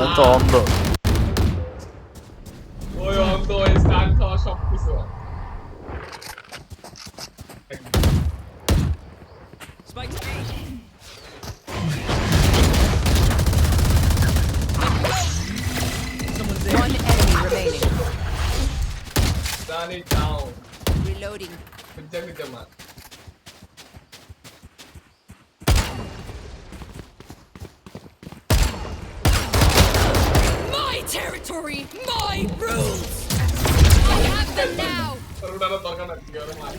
আমি তো অন্ধ। ওই অন্ধ ওই স্টান খাওয়া সবকিছু Spike's A. Someone's there. One enemy remaining. Stun it down Reloading. জানিতে মা My territory, my rules. I have them now. রুডার দরকার না কি করে মার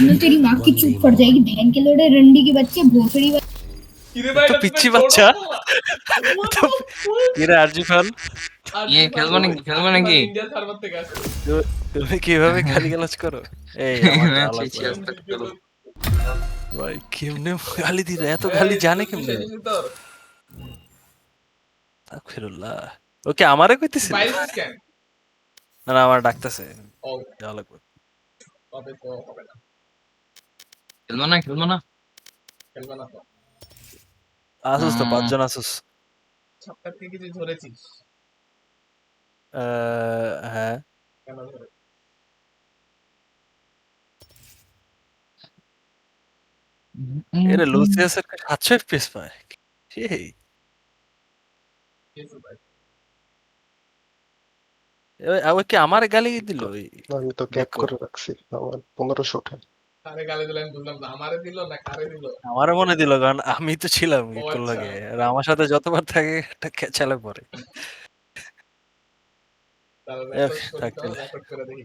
मैं तेरी माँ की चुप पड़ जाएगी बहन के लोड़े रंडी के बच्चे भोसड़ी কিরে ভাই তো পিচ্ছি বাচ্চা। কিরে আরজিফান, খেলবো নাকি? ইন্ডিয়া সার্ভার থেকে আসছে তুমি কিভাবে গালিগালাজ করো? এই আমার তো আলাদা ছি, করে। ভাই কেমনে গালি দিল? এত গালি জানে কেমনে? আখিরুল্লাহ। ওকে আমারে কইতেছিল? বাইরে স্ক্যান না না, আমার ডাকতেছে। ও যাওয়া লাগবে। তবে তো হবে না খেলবো না খেলবে না তো আসুস তো 5 জন আসুস। সপ্তাহ থেকে কিছু ধরেছিস হ্যাঁ। কেন ধরে এরে লুসিয়াসের 700 FPS পায়। সেই কিছু ভাই ও কি আমারে গালি দিল? আমি তো ক্যাপ করে রাখছি আমার 1500 ওঠে। কারে গালি দিলেন বুঝলাম না আমারে দিল না কারে দিল আমারও মনে দিল, কারণ আমি তো ছিলাম ও একটু আচ্ছা। লাগে, আর আমার সাথে যতবার থাকে একটা খেচালে পরে। তাহলে থাক তাহলে। রেকর্ড করে দেখি